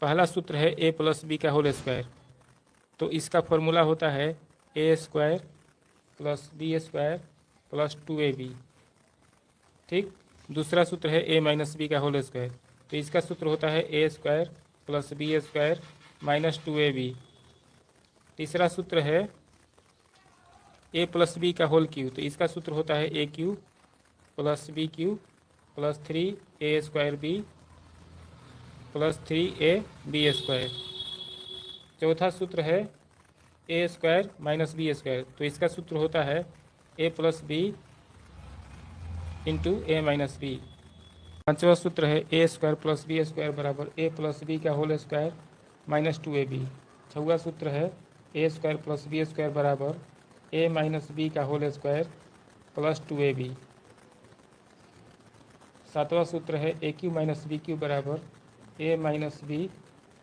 पहला सूत्र है ए प्लस बी का होल स्क्वायर, तो इसका फॉर्मूला होता है A square plus B square plus 2ab। ठीक। दूसरा सूत्र है ए माइनस बी का होल स्क्वायर, तो इसका सूत्र होता है A square plus B square minus 2ab। तीसरा सूत्र है ए प्लस बी का होल क्यू, तो इसका सूत्र होता है A cube plus B cube plus 3a square B plus 3ab square. चौथा सूत्र है A square minus B square, तो इसका सूत्र होता है ए plus B into A minus B. पांचवा सूत्र है A square plus B square बराबर ए प्लस बी का होल स्क्वायर माइनस 2ab। छठवां सूत्र है A square plus B square बराबर ए माइनस बी का होल स्क्वायर प्लस 2ab। सातवां सूत्र है A cube minus B cube बराबर A minus B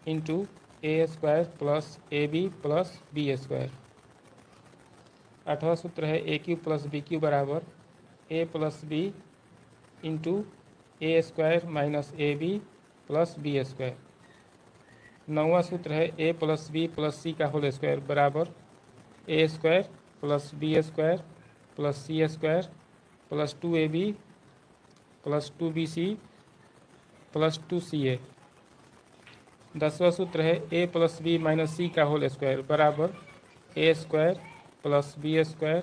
into A square plus A B plus B square. आठवां सूत्र है A cube plus B cube बराबर A plus B into A square minus A B plus B square. नौवां सूत्र है ए plus B plus C का whole square बराबर A square plus B square plus C square plus 2ab plus 2bc plus 2ca। दसवां सूत्र है ए plus B minus C का whole square बराबर A square plus B square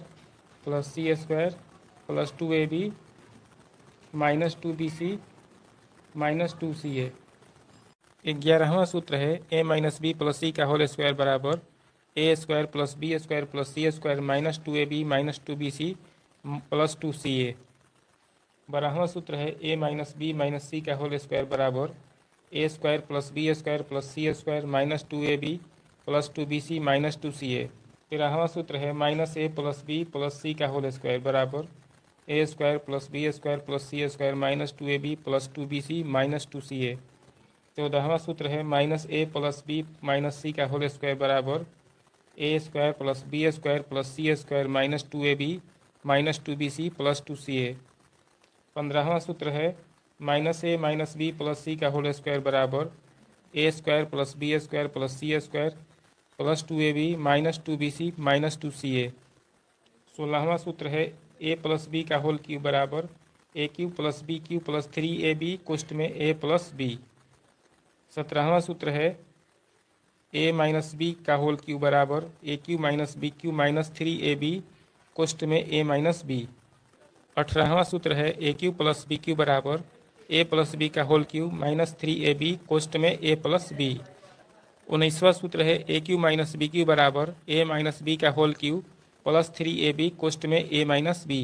plus C square plus 2ab minus 2bc minus 2ca। 11वां सूत्र है A minus B plus C का whole square बराबर A square plus B square plus C square minus 2ab minus 2bc plus 2ca। 12वां सूत्र है A minus B minus C का whole square बराबर A square plus B square plus C square minus 2ab plus 2bc minus 2ca। 13वां सूत्र है minus A plus B plus C का whole square बराबर A square plus B square plus C square minus 2ab plus 2bc minus 2ca। 14वां सूत्र है minus A plus B minus C का whole square बराबर A square plus B square plus C square minus 2ab minus 2bc plus 2ca। 15वां सूत्र है minus ए minus B plus C का whole square बराबर A square plus B square plus C square plus 2ab minus 2bc minus 2ca। 16वां सूत्र है ए plus B का whole cube बराबर A cube plus B cube plus 3ab कोष्ट में A plus B. 17वां सूत्र है ए माइनस बी का होल क्यूब बराबर A cube minus B cube minus 3ab कोष्ट में ए माइनस बी। 18वां सूत्र है A cube plus B cube बराबर ए प्लस बी का होल क्यूब माइनस 3ab कोष्ट में ए प्लस बी। 19वां सूत्र है A cube minus B cube बराबर ए माइनस बी का होल क्यूब प्लस 3ab कोष्ट में ए माइनस बी।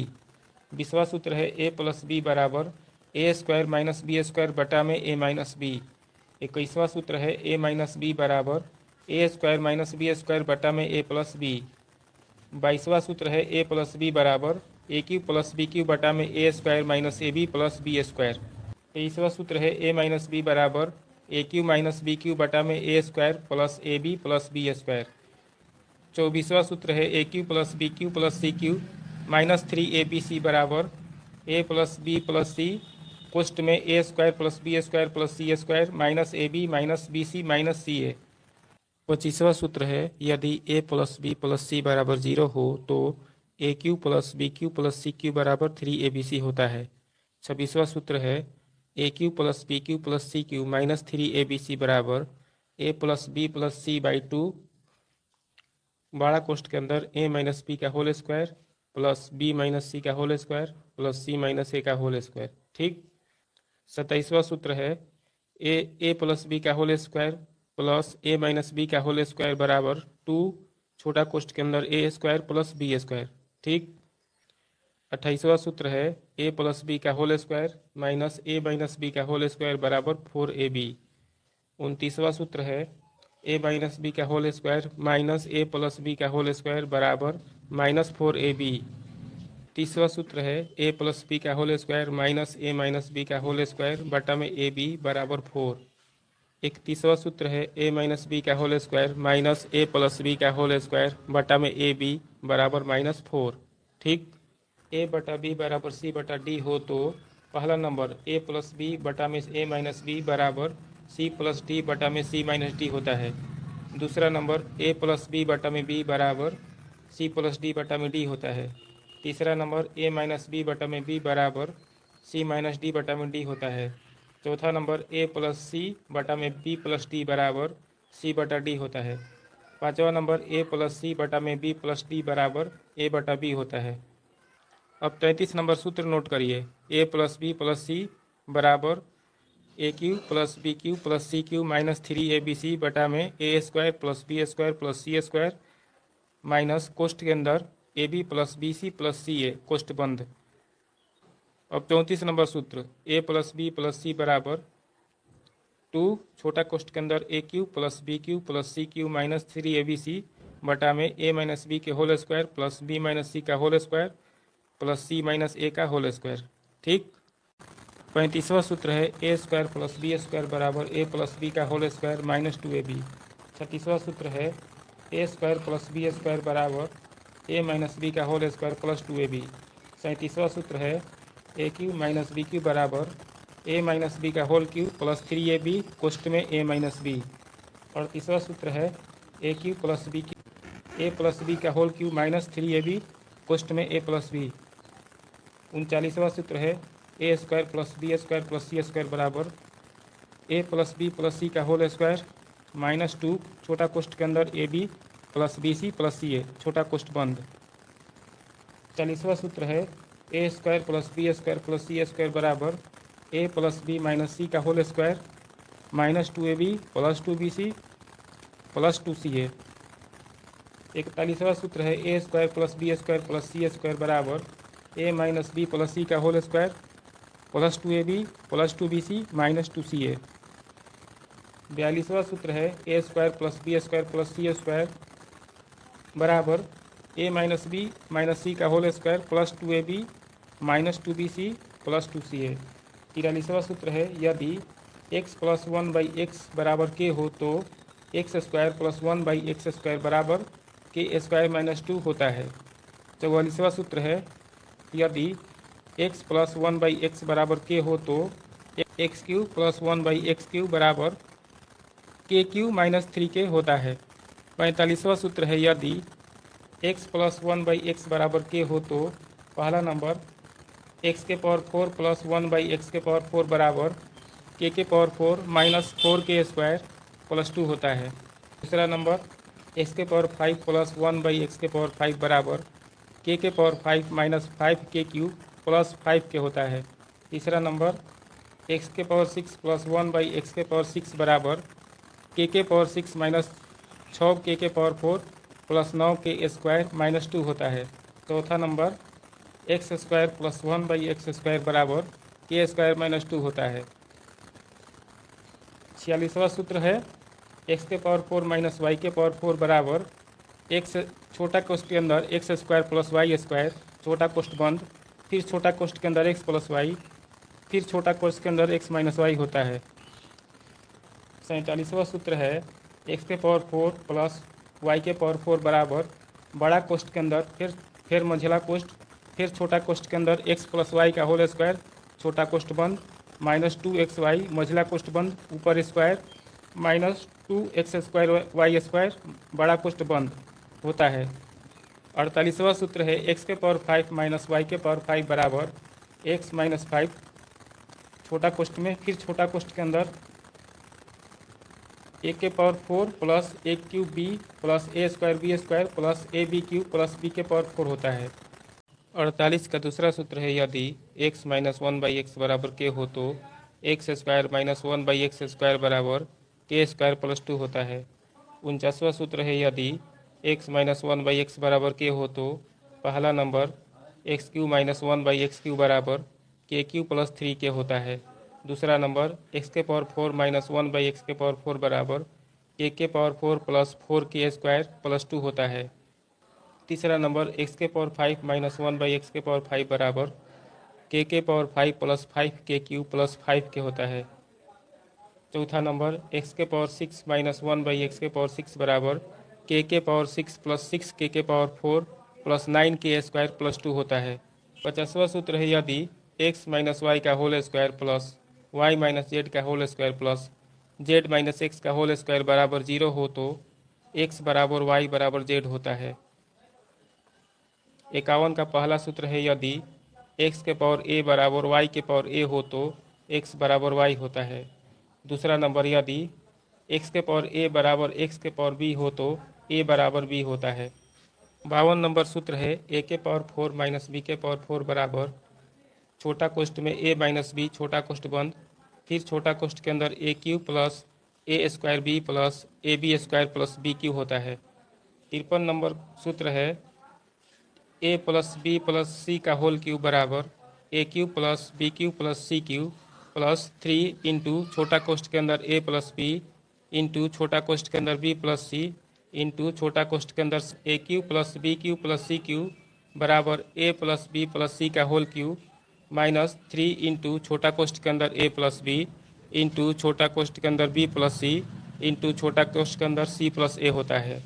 20वां सूत्र है ए प्लस बी बराबर A square minus B square बटा में ए माइनस बी। 21वां सूत्र है ए माइनस बी बराबर A square minus B square बटा में ए प्लस बी। 22वां सूत्र है ए प्लस बी बराबर A cube plus B cube बटा में A square minus A B plus B square. 23वां सूत्र है ए माइनस बी बराबर A cube minus B cube बटा में A square plus A B plus B square. 24वां सूत्र है A cube plus B cube plus C cube minus 3abc बराबर A plus B plus C कोष्ट में A square plus B square plus C square minus A B minus B C minus C A. 25वां सूत्र है यदि A plus B plus C बराबर 0 हो तो A cube plus B cube plus C cube बराबर 3abc होता है। 26वां सूत्र है A cube plus B cube plus C cube minus 3abc बराबर A plus B plus C by 2 बड़ा कोष्ट के अंदर ए माइनस बी का whole square plus B minus C का whole square plus C minus A का whole square. ठीक। 27वां सूत्र है ए प्लस बी का होल स्क्वायर प्लस ए माइनस बी का होल स्क्वायर बराबर 2 छोटा कोष्ट के अंदर a square plus B square. ठीक। 28वां सूत्र है ए प्लस बी का होल स्क्वायर माइनस ए माइनस बी का होल स्क्वायर बराबर 4ab। 29वां सूत्र है ए माइनस बी का whole square minus A plus B का होल स्क्वायर बराबर माइनस 4ab। 30वां सूत्र है ए प्लस बी का होल स्क्वायर माइनस ए माइनस बी का होल स्क्वायर बटा में ए बी बराबर 4। 31वां सूत्र है ए माइनस बी का whole square minus A plus B का होल स्क्वायर बटा में ए बी बराबर माइनस 4। ठीक। ए बटा बी बराबर सी बटा डी हो तो पहला नंबर ए प्लस बी बटा में ए माइनस बी बराबर सी प्लस डी बटा में सी माइनस डी होता है। दूसरा नंबर ए प्लस बी बटा में बी बराबर सी प्लस डी बटा में डी होता है। तीसरा नंबर ए माइनस बी बटा में बी बराबर सी माइनस डी बटा में डी होता है। चौथा नंबर ए प्लस सी बटा में बी प्लस डी बराबर सी बटा डी होता है। पाँचवा नंबर ए प्लस सी बटा में बी प्लस डी बराबर ए बटा बी होता है। अब 33 नंबर सूत्र नोट करिए। A plus B plus C बराबर A cube plus B cube plus C cube minus 3abc बटा में A square plus B square plus C square minus कोष्ठ के अंदर A B plus B C plus C A कोष्ठ बंद। अब 34 number सूत्र A plus B plus C बराबर 2 छोटा कोष्ठ के अंदर A cube plus B cube plus C cube minus 3abc बटा में ए माइनस बी के whole square plus B minus C का whole square plus C minus A का होल स्क्वायर। ठीक। 35वां सूत्र है A square plus B square बराबर ए प्लस बी का होल स्क्वायर माइनस 2ab। 36वां सूत्र है A square plus B square बराबर ए माइनस बी का होल स्क्वायर प्लस 2ab। 37वां सूत्र है A cube minus B cube बराबर ए माइनस बी का होल क्यू प्लस 3ab कोष्ठ में ए माइनस बी। 38वां सूत्र है A cube plus B cube A plus B का होल क्यू माइनस 3ab कोष्ठ में ए प्लस बी। 39वां सूत्र है A square plus B square plus C square बराबर A plus B plus C का होल स्क्वायर माइनस 2 छोटा कोष्ठ के अंदर A B plus B C plus C A छोटा कोष्ठ बंद। 40वां सूत्र है A square plus B square plus C square बराबर A plus B minus C का whole square minus 2ab plus 2bc plus 2ca। 41वां सूत्र है A square plus B square plus C square बराबर A minus B plus C का whole square plus 2ab plus 2bc minus 2ca। 42वां सूत्र है A square plus B square plus C square बराबर A minus B minus C का whole square plus 2ab minus 2bc plus 2ca। 43वां सूत्र है यदि x plus 1/x बराबर k हो तो x square plus 1/x square बराबर k स्क्वायर माइनस 2 होता है। 44वां सूत्र है यदि x प्लस 1/x बराबर k हो तो x Q plus 1/x Q बराबर के क्यू माइनस 3k होता है। 45वां सूत्र है यदि x प्लस 1/x बराबर k हो तो पहला नंबर x के पावर 4 प्लस 1/x के पावर 4 बराबर k के power 4 minus 4k square plus 2 होता है। दूसरा नंबर x के पावर 5 प्लस 1/x के पावर 5 बराबर k के power 5 minus 5k cube plus 5k होता है। तीसरा नंबर x के पावर 6 प्लस 1/x के पावर 6 बराबर k के पावर 6 माइनस 6k के power 4 plus 9k square minus 2 होता है। चौथा number x square plus 1/x square बराबर k स्क्वायर माइनस 2 होता है। 46वां सूत्र है x के पावर 4 माइनस y के पावर 4 बराबर x छोटा कोष्ठ के अंदर x square plus y square छोटा कोष्ठ बंद, फिर छोटा कोष्ठ के अंदर x प्लस y, फिर छोटा कोष्ठ के अंदर x माइनस y होता है। 47वां सूत्र है x के पावर 4 प्लस y के पावर 4 बराबर बड़ा कोष्ठ के अंदर फिर मझला कोष्ठ, फिर छोटा कोष्ठ के अंदर x प्लस y का होल स्क्वायर छोटा कोष्ठ बंद माइनस 2xy मझला कोष्ठ बंद ऊपर square minus 2x square y square बड़ा कोष्ठ बंद होता है। 48वां सूत्र है x के पावर 5 माइनस y के पावर 5 बराबर x माइनस 5 छोटा कोष्ठ में फिर छोटा कोष्ठ के अंदर a के power 4 plus a cube b plus a square b square plus a b cube plus b के पावर 4 होता है। 48 का दूसरा सूत्र है यदि x माइनस 1/x बराबर k हो तो x square minus 1/x square बराबर k स्क्वायर प्लस 2 होता है। 49वां सूत्र है यदि x माइनस 1/x बराबर k हो तो पहला number x cube minus 1/x Q बराबर k क्यू प्लस 3k होता है। दूसरा नंबर x के पावर 4 माइनस 1/x के पावर 4 बराबर k के power 4 plus 4k square plus 2 होता है। तीसरा नंबर x के पावर 5 माइनस 1/x के पावर 5 बराबर k के power 5 plus 5k Q plus 5k होता है। चौथा नंबर x के पावर 6 माइनस 1/x के पावर 6 बराबर k के पावर 6 प्लस 6k के power 4 plus 9k square plus 2 होता है। 50वां सूत्र है यदि x माइनस y का whole square plus y minus z का whole square plus Z minus X का होल स्क्वायर बराबर 0 हो तो एक्स बराबर वाई बराबर जेड होता है। 51 का पहला सूत्र है यदि एक्स के पावर ए बराबर वाई के पावर ए हो तो एक्स बराबर वाई होता है। दूसरा नंबर यदि एक्स के पावर ए बराबर एक्स के पावर बी हो तो ए बराबर बी होता है। 52 नंबर सूत्र है ए के पावर 4 माइनस बी के पावर 4 बराबर छोटा कोष्ठ में ए माइनस बी छोटा कोष्ठ बंद फिर छोटा कोष्ठ के अंदर A cube plus A square B plus A B square plus B cube होता है। 53 नंबर सूत्र है ए प्लस बी प्लस सी का होल क्यूब बराबर A cube plus B cube plus C cube plus 3 into छोटा कोष्ठ के अंदर ए प्लस बी इंटू छोटा कोष्ठ के अंदर बी प्लस सी इंटू छोटा कोष्ठ के अंदर A cube plus B cube plus C cube बराबर A plus B plus C का होल क्यूब माइनस 3 इंटू छोटा कोष्ठ के अंदर ए प्लस बी इंटू छोटा कोष्ठ के अंदर बी प्लस सी इंटू छोटा कोष्ठ के अंदर सी प्लस ए होता है।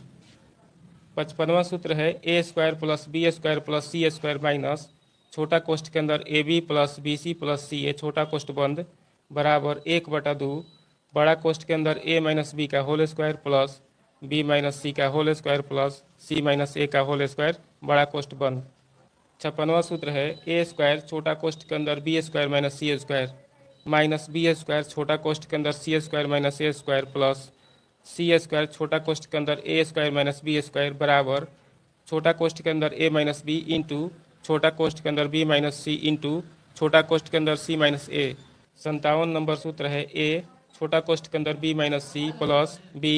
55वां सूत्र है A square plus B square plus C square minus छोटा कोष्ठ के अंदर A B plus B C plus C A छोटा कोष्ठ बंद बराबर 1/2 बड़ा कोष्ठ के अंदर ए माइनस बी का whole square plus B minus C का whole square plus C minus A का होल स्क्वायर बड़ा कोष्ठ बंद। 56वां सूत्र है ए स्क्वायर छोटा कोष्ठ के अंदर बी स्क्वायर माइनस सी स्क्वायर माइनस बी स्क्वायर छोटा कोष्ठ के अंदर सी square minus A square plus C square छोटा कोष्ठ के अंदर a square minus B square बराबर छोटा कोष्ठ के अंदर ए माइनस बी इंटू छोटा कोष्ठ के अंदर बी माइनस सी इंटू छोटा कोष्ठ के अंदर सी माइनस ए। 57 नंबर सूत्र है ए छोटा कोष्ठ के अंदर B minus C plus B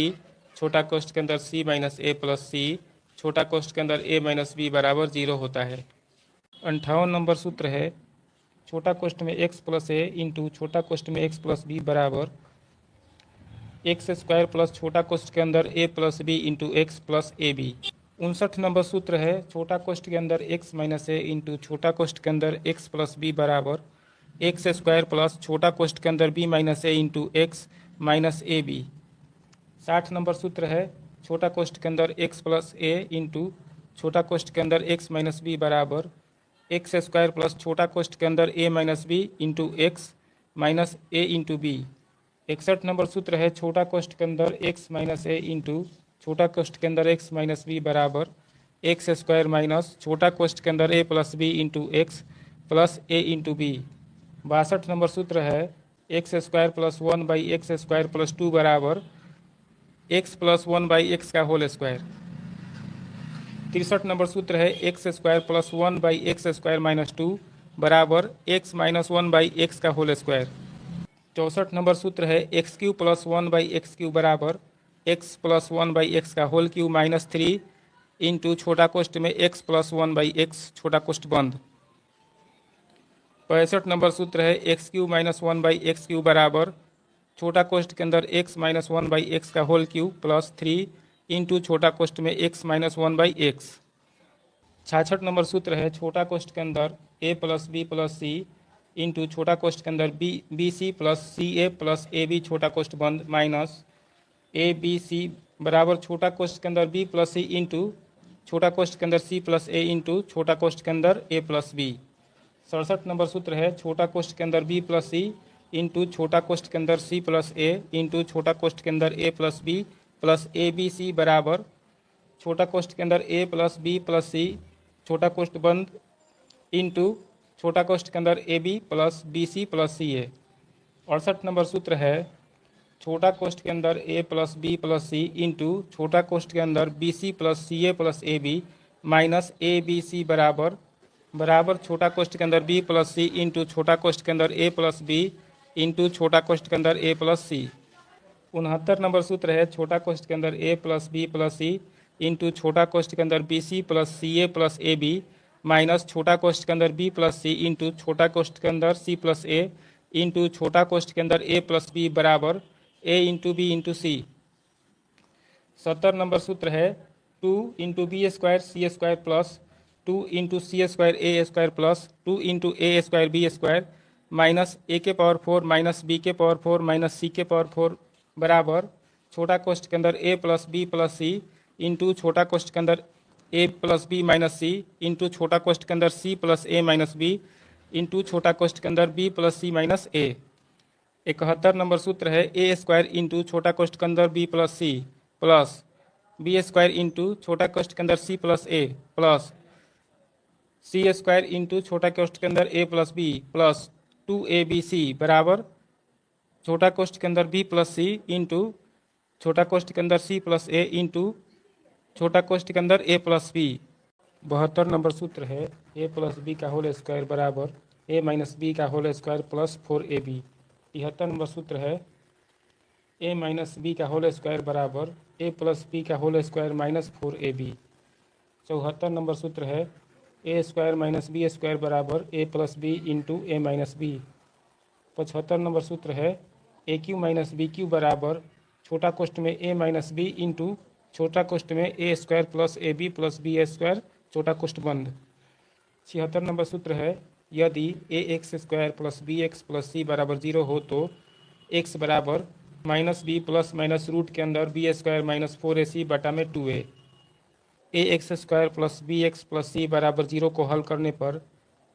छोटा कोष्ठ के अंदर सी माइनस ए प्लस सी छोटा कोष्ठ के अंदर ए माइनस बी बराबर 0 होता है। 58 नंबर सूत्र है छोटा कोष्ठ में एक्स प्लस ए इंटू छोटा कोष्ठ में एक्स प्लस बी बराबर एक्स स्क्वायर प्लस छोटा कोष्ठ के अंदर A plus B into X plus A B. 59 number सूत्र है छोटा कोष्ठ के अंदर एक्स माइनस ए इंटू छोटा कोष्ठ के अंदर एक्स प्लस बी बराबर एक्स स्क्वायर प्लस छोटा कोष्ठ के अंदर B minus A into X minus A B. 60 number सूत्र है छोटा कोष्ठ के अंदर एक्स प्लस ए इंटू छोटा कोष्ठ के अंदर एक्स माइनस बी बराबर एक्स स्क्वायर प्लस छोटा कोष्ठ के अंदर A minus B into X minus A into B. 61 number सूत्र है छोटा कोष्ठ के अंदर एक्स माइनस ए इंटू छोटा कोष्ठ के अंदर एक्स माइनस बी बराबर एक्स स्क्वायर माइनस छोटा कोष्ठ के अंदर A plus B into X plus A into B. 62 number सूत्र है X square plus 1 by X square plus 2 बराबर एक्स प्लस 1 बाई एक्स का होल स्क्वायर। 63 नंबर सूत्र है X square plus 1 by X square minus 2 बराबर X minus 1 by X का whole square. 64 number सूत्र है X Q plus 1 by X cube बराबर X plus 1 by X का whole cube minus 3 into छोटा कोष्ठ में एक्स प्लस 1 बाई एक्स छोटा कोष्ठ बंद। 65 नंबर सूत्र है X cube minus 1 by X cube बराबर छोटा कोष्ठ के अंदर एक्स माइनस 1 बाई एक्स का होल क्यू प्लस 3 इंटू छोटा कोष्ठ में X minus 1 by X. 66 number सूत्र है छोटा कोष्ठ के अंदर A plus B plus C into छोटा कोष्ठ के अंदर B C plus C A plus A B छोटा कोष्ठ बंद माइनस ए बी सी बराबर छोटा कोष्ठ के अंदर बी प्लस सी इंटू छोटा कोष्ठ के अंदर सी प्लस ए इंटू छोटा कोष्ठ के अंदर ए प्लस बी। 67 नंबर सूत्र है छोटा कोष्ठ के अंदर बी प्लस सी इंटू छोटा कोष्ठ के अंदर सी प्लस ए इंटू छोटा कोष्ठ के अंदर A plus B plus A B C बराबर छोटा कोष्ठ के अंदर A plus B plus C छोटा कोष्ठ बंद इंटू छोटा कोष्ठ के अंदर A B plus B C plus C A. 68 number सूत्र है छोटा कोष्ठ के अंदर A plus B plus C into छोटा कोष्ठ के अंदर B C plus C A plus A B minus A B C बराबर छोटा कोष्ठ के अंदर बी प्लस सी इंटू छोटा कोष्ठ के अंदर ए प्लस बी इंटू छोटा कोष्ठ के अंदर ए प्लस सी। 69 नंबर सूत्र है छोटा कोष्ठ के अंदर A plus B plus C into छोटा कोष्ठ के अंदर B C plus C A plus A B minus छोटा कोष्ठ के अंदर बी प्लस सी इंटू छोटा कोष्ठ के अंदर सी प्लस ए इंटू छोटा कोष्ठ के अंदर ए प्लस बी बराबर ए इंटू बी इंटू सी। 70 नंबर सूत्र है 2 into B square C square plus 2 into C square A square plus 2 into A square B square minus ए के पावर 4 माइनस बी के power 4 minus सी के पावर 4 बराबर छोटा कोष्ठ के अंदर A plus B plus C into छोटा कोष्ठ के अंदर A plus B minus C into छोटा कोष्ठ के अंदर सी प्लस ए माइनस बी इंटू छोटा कोष्ठ के अंदर B plus C minus A. 71 number सूत्र है ए स्क्वायर इंटू छोटा कोष्ठ के अंदर B plus C plus B square into छोटा कोष्ठ के अंदर C plus A plus C square into छोटा कोष्ठ के अंदर A plus B plus 2abc बराबर छोटा कोष्ठ के अंदर बी प्लस सी इंटू छोटा कोष्ठ के अंदर सी प्लस ए इंटू छोटा कोष्ठ के अंदर ए प्लस बी। 72 नंबर सूत्र है ए प्लस बी का होल स्क्वायर बराबर ए माइनस बी का whole square plus 4ab। 73 number सूत्र है ए माइनस बी का होल स्क्वायर बराबर ए प्लस बी का whole square minus 4ab। 74 number सूत्र है A square minus B square बराबर A plus B into A minus B. 75 number सूत्र है A cube minus B cube बराबर छोटा कोष्ठ में ए माइनस बी इंटू छोटा कोष्ठ में A square plus A B plus B square छोटा कोष्ठ बंद। 76 नंबर सूत्र है यदि A X square plus B X plus C बराबर 0 हो तो एक्स बराबर minus B plus minus root के अंदर बी स्क्वायर माइनस 4ac बटा में 2a। A X square plus B X plus C बराबर 0 को हल करने पर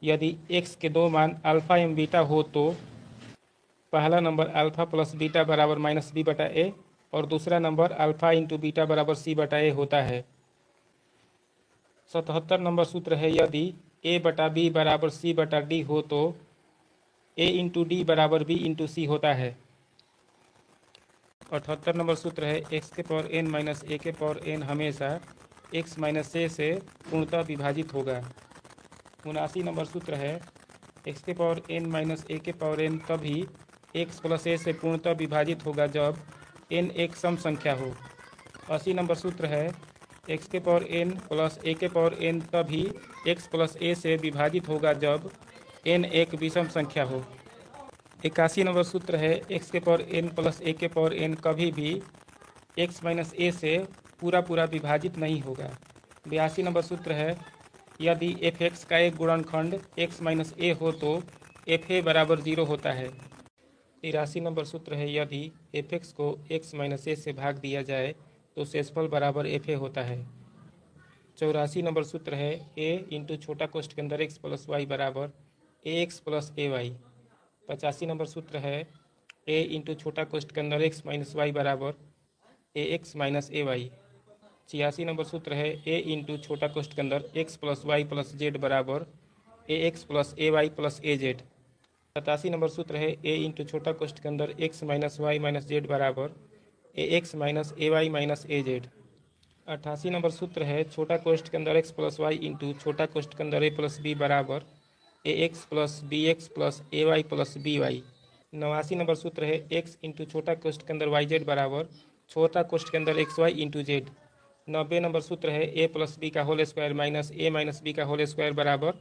यदि एक्स के दो मान अल्फ़ा एवं बीटा हो तो पहला नंबर अल्फ़ा प्लस बीटा बराबर माइनस बी बटा ए और दूसरा नंबर अल्फ़ा इंटू बीटा बराबर सी बटा ए होता है। 77 नंबर सूत्र है यदि ए बटा बी बराबर सी बटा डी हो तो ए इंटू डी बराबर बी इंटू सी होता है। 78 नंबर सूत्र है एक्स के पावर एन माइनस ए के पावर एन हमेशा एक्स माइनस ए से पूर्णतः विभाजित होगा। 79 नंबर सूत्र है एक्स के पावर एन माइनस ए के पावर एन तभी एक्स प्लस ए से पूर्णतः विभाजित होगा जब एन एक सम संख्या हो। 80 नंबर सूत्र है एक्स के पावर एन प्लस ए के पावर एन तभी एक्स प्लस ए से विभाजित होगा जब एन एक विषम संख्या हो। 81 नंबर सूत्र है एक्स के पावर एन प्लस ए के पावर एन कभी भी एक्स माइनस ए से पूरा पूरा विभाजित नहीं होगा। 82 नंबर सूत्र है यदि एफ एक्स का एक गुणनखंड एक्स माइनस ए हो तो एफ ए बराबर 0 होता है। 83 नंबर सूत्र है यदि एफ एक्स को एक्स माइनस ए से भाग दिया जाए तो शेषफल बराबर एफ ए होता है। 84 नंबर सूत्र है ए इंटू छोटा कोष्ठ के अंदर एक्स प्लस वाई बराबर A X plus A Y. 85 number सूत्र है ए इंटू छोटा कोष्ठ के अंदर एक्स माइनस वाई बराबर A X minus A Y. 86 number सूत्र है ए इंटू छोटा कोष्ठ के अंदर X plus Y plus Z बराबर A X plus A Y plus A Z. 87 number सूत्र है ए इंटू छोटा कोष्ठ के अंदर X minus Y minus Z बराबर A X minus A Y minus A Z. 88 number सूत्र है छोटा कोष्ठ के अंदर एक्स प्लस वाई इंटू छोटा कोष्ठ के अंदर ए प्लस बी बराबर A X plus B X plus A Y plus B Y. 89 number सूत्र है एक्स इंटू छोटा कोष्ठ के अंदर वाई जेड बराबर छोटा कोष्ठ के अंदर x y into z. 90 number सूत्र है ए प्लस बी का होल स्क्वायर माइनस ए माइनस बी का होल स्क्वायर बराबर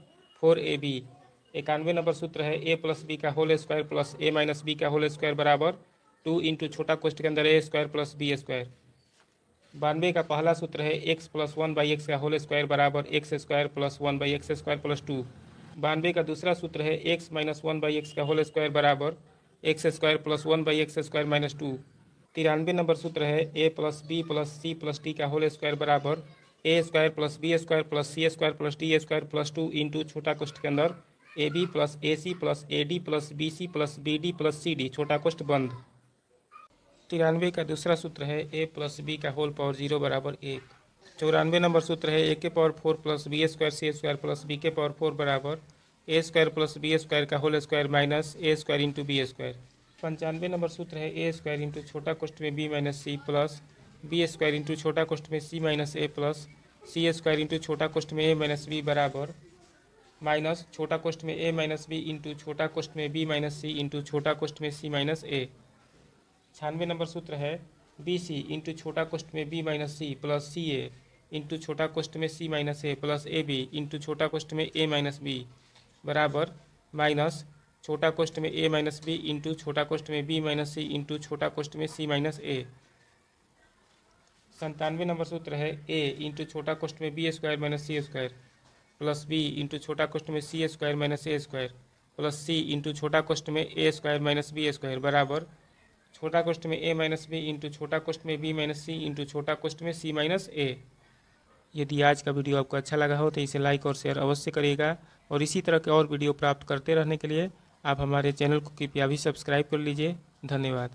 4ab। 91 नंबर सूत्र है ए प्लस बी का होल स्क्वायर प्लस ए माइनस बी का होल स्क्वायर बराबर 2 इंटू छोटा कोष्ठ के अंदर a square plus B square. 92 का पहला सूत्र है एक्स प्लस 1/x का होल स्क्वायर बराबर x square plus 1/x square plus 2। 92 का दूसरा सूत्र है एक्स माइनस 1/x का होल स्क्वायर बराबर x square plus 1/x square minus 2। 93 number सूत्र है ए plus B plus C plus D का होल स्क्वायर बराबर A square plus B square plus C square plus D square plus 2 into छोटा कोष्ठ के अंदर A B plus A C plus A D plus B C plus B D plus C D छोटा कोष्ठ बंद। 93 का दूसरा सूत्र है ए प्लस बी का होल पावर 0 बराबर 1। 94 नंबर सूत्र है ए के power 4 plus B square C square plus B के पावर 4 बराबर A square plus B square का whole square minus A square into B square. 95 number सूत्र है ए स्क्वायर इंटू छोटा कोष्ठ में B minus C plus B square into छोटा कोष्ठ में C minus A plus C square into छोटा कोष्ठ में ए माइनस बी बराबर माइनस छोटा कोष्ठ में ए माइनस बी इंटू छोटा कोष्ठ में बी माइनस सी इंटू छोटा कोष्ठ में सी माइनस ए। 96 नंबर सूत्र है बी सी इंटू छोटा कोष्ठ में B minus C plus C A into छोटा कोष्ठ में C minus A plus A B into छोटा कोष्ठ में ए माइनस बी बराबर माइनस छोटा कोष्ठ में ए माइनस बी इंटू छोटा कोष्ठ में बी माइनस सी इंटू छोटा कोष्ठ में सी माइनस ए। 97 नंबर सूत्र है ए इंटू छोटा कोष्ठ में बी स्क्वायर माइनस सी स्क्वायर प्लस बी इंटू छोटा कोष्ठ में सी square minus A square plus C into छोटा कोष्ठ में A square minus B square बराबर छोटा कोष्ठ में ए माइनस बी इंटू छोटा कोष्ठ में बी माइनस सी इंटू छोटा कोष्ठ में सी माइनस ए। यदि आज का वीडियो आपको अच्छा लगा हो तो इसे लाइक और शेयर अवश्य करिएगा और इसी तरह के और वीडियो प्राप्त करते रहने के लिए आप हमारे चैनल को कृपया भी सब्सक्राइब कर लीजिए। धन्यवाद।